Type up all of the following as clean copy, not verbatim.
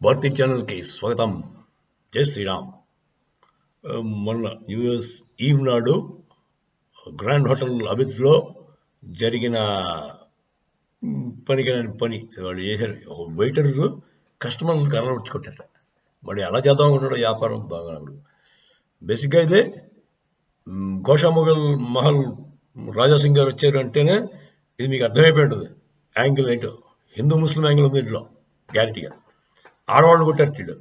భారతీ ఛానల్కి స్వాగతం. జై శ్రీరామ్. మొన్న న్యూ ఇయర్స్ ఈవ్ నాడు గ్రాండ్ హోటల్ అబిద్లో జరిగిన పని వాళ్ళు చేశారు. వెయిటర్ కస్టమర్లు కర్ర వచ్చి కొట్టారు. మరి ఎలా చేద్దాం అనుకుంటాడు వ్యాపారం బాగా. బేసిక్గా ఇదే గోషా మొఘల్ మహల్ రాజాసింగ్ గారు వచ్చారు అంటేనే ఇది మీకు అర్థమైపోయి ఉంటుంది. యాంగిల్ ఏంటో హిందూ ముస్లిం యాంగిల్ ఉంది ఇంట్లో గ్యారెంటీగా. ఆడవాళ్ళు కొట్టారు వీళ్ళు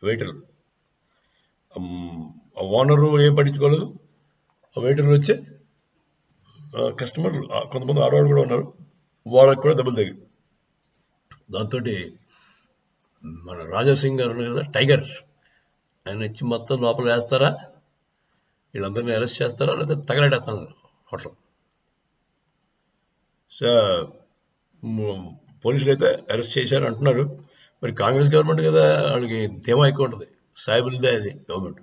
వెయిటర్లు. ఓనరు ఏం పట్టించుకోలేదు. వెయిటర్లు వచ్చి కస్టమర్లు కొంతమంది ఆడవాళ్ళు కూడా ఉన్నారు, వాళ్ళకి కూడా దెబ్బలు తగ్గి. దాంతో మన రాజాసింగ్ గారు ఉన్నారు కదా టైగర్, ఆయన వచ్చి మొత్తం లోపల వేస్తారా, వీళ్ళందరినీ అరెస్ట్ చేస్తారా లేదా తగలెట్టేస్తాను హోటల్. సో పోలీసులు అయితే అరెస్ట్ చేశారు అంటున్నారు. మరి కాంగ్రెస్ గవర్నమెంట్ కదా, వాళ్ళకి ధీమా ఎక్కువ ఉంటుంది. సాయిబుల్దే అది గవర్నమెంట్,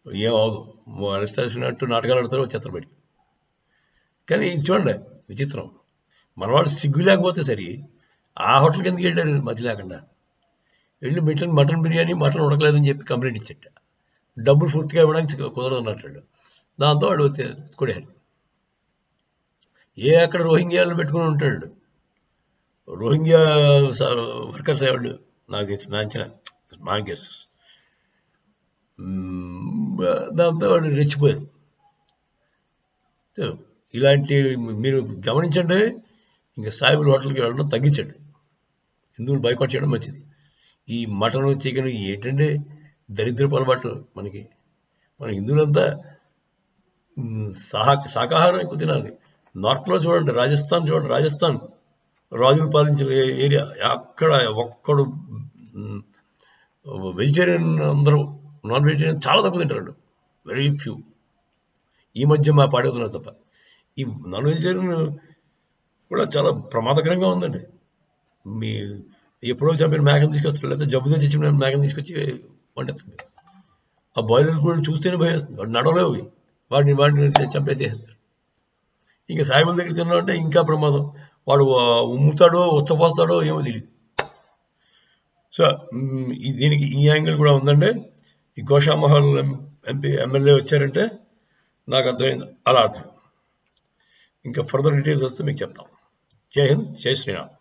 ఏం అవదు. అరెస్ట్ చేసినట్టు నాటకాలు ఆడతారు, వచ్చేస్తారు బయటికి. కానీ ఇది చూడండి విచిత్రం, మన వాళ్ళు సిగ్గు లేకపోతే సరి ఆ హోటల్కి ఎందుకు వెళ్ళారు మధ్య లేకుండా? వెళ్ళి మటన్ బిర్యానీ మటన్ ఉడకలేదని చెప్పి కంప్లైంట్ ఇచ్చట, డబ్బులు పూర్తిగా ఇవ్వడానికి కుదరదు అన్నట్లు. దాంతో వాడు వచ్చే కొడారు. అక్కడ రోహింగ్యాలను పెట్టుకుని ఉంటాడు. రోహింగ్యా వర్కర్స్ అయ్యాడు నాకు తెలిసి, నా అంచనా, మా గెస్. దాంతో వాడు రెచ్చిపోయారు. ఇలాంటి మీరు గమనించండి. ఇంకా సాయిబుల్ హోటల్కి వెళ్ళడం తగ్గించండి, హిందువులు బైకాట్ చేయడం మంచిది. ఈ మటన్ చికెన్ ఏంటంటే దరిద్రపు అలవాట్లు మనకి. మన హిందువులంతా శాకాహారం ఎక్కువ తినాలి. నార్త్లో చూడండి, రాజస్థాన్ చూడండి, రాజస్థాన్ రాజులు పాలించిన ఏరియా, అక్కడ ఒక్కడు వెజిటేరియన్, అందరూ నాన్ వెజిటేరియన్ చాలా తక్కువ తింటారు, వెరీ ఫ్యూ. ఈ మధ్య మా పాడవుతున్నారు తప్ప. ఈ నాన్ వెజిటేరియన్ కూడా చాలా ప్రమాదకరంగా ఉందండి. మీ ఎప్పుడో చంపిన మేకను తీసుకొస్తారు, లేకపోతే జబ్బుతో తెచ్చిన మేకను తీసుకొచ్చి వండేస్తుంది. ఆ బాయిలర్ కూడా చూస్తేనే భయస్తుంది, వాడు నడవలేవు, వాడిని చంపేసేస్తారు. ఇంకా సాయిబుల దగ్గర తిన్నామంటే ఇంకా ప్రమాదం. వాడు ఉమ్ముతాడో ఉచ్చపోస్తాడో ఏమో తెలియదు. సో దీనికి ఈ యాంగిల్ కూడా ఉందండి. ఈ గోషామహల్ ఎమ్మెల్యే వచ్చారంటే నాకు అర్థమైంది, అలా అర్థం. ఇంకా ఫర్దర్ డీటెయిల్స్ వస్తే మీకు చెప్తాం. జై హింద్, జై శ్రీరామ్.